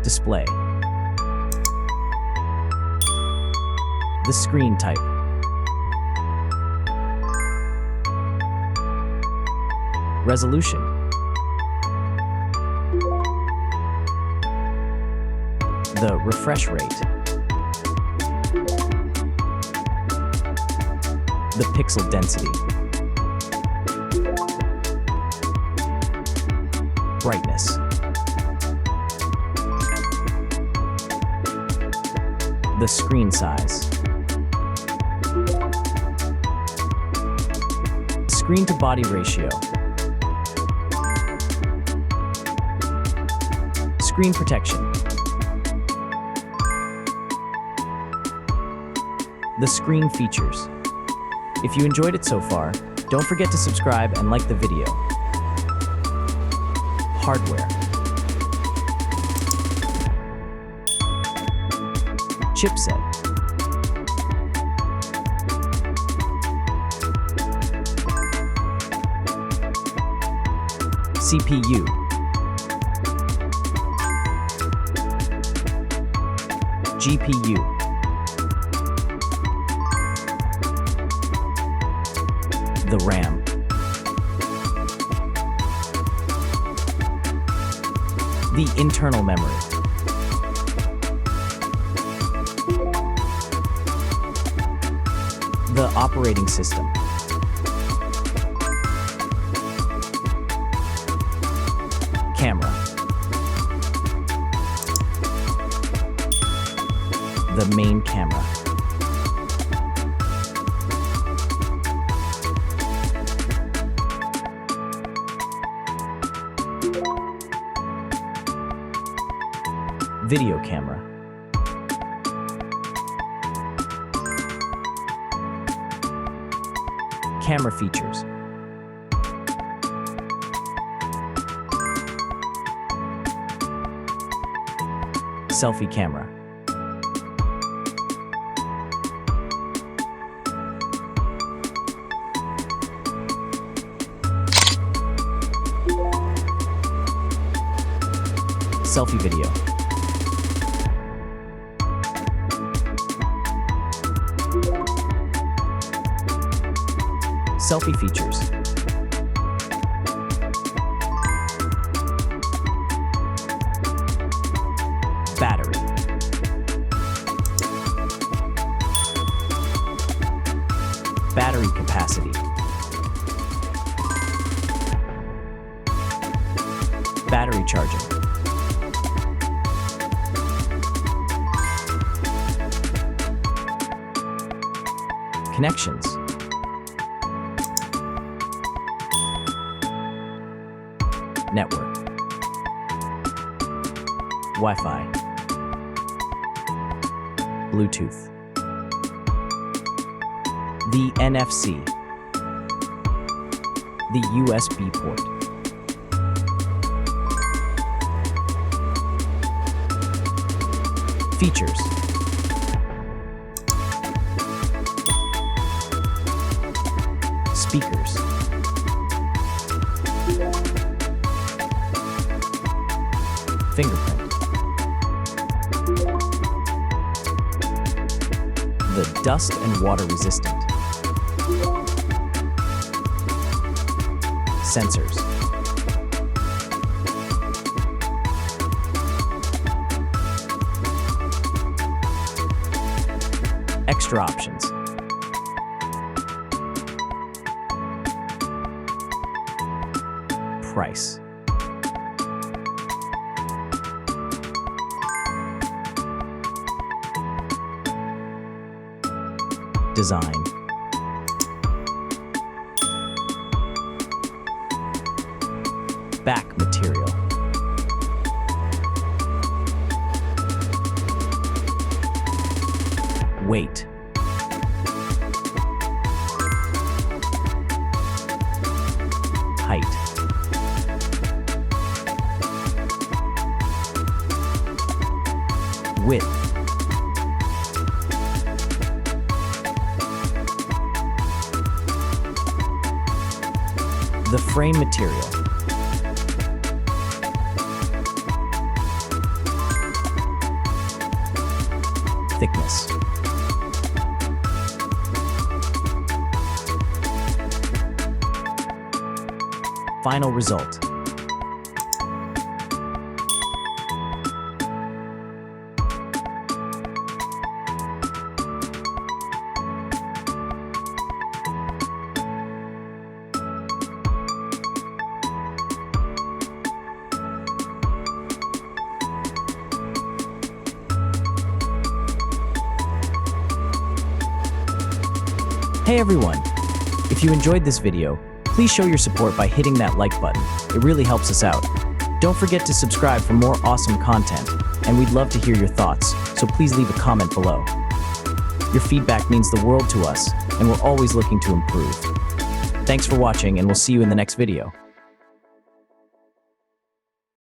Display. The screen type. Resolution. The refresh rate. The pixel density. Brightness. The screen size. Screen to body ratio. Screen protection. The screen features. If you enjoyed it so far, don't forget to subscribe and like the video. Hardware. Chipset. CPU. GPU. The RAM. The internal memory. The operating system. Camera. The main camera. Video camera. Camera features. Selfie camera. Selfie video. Selfie features. Battery. Battery capacity. Battery charging. Connections. Network. Wi-Fi. Bluetooth. The NFC. The USB port. Features. Speakers. Fingerprint. The dust and water resistant. Sensors. Extra options. Price. Design. Back material. Weight. Height. Width. The frame material. thickness. Final result. Hey everyone! If you enjoyed this video, please show your support by hitting that like button. It really helps us out. Don't forget to subscribe for more awesome content, and we'd love to hear your thoughts, so please leave a comment below. Your feedback means the world to us, and we're always looking to improve. Thanks for watching, and we'll see you in the next video.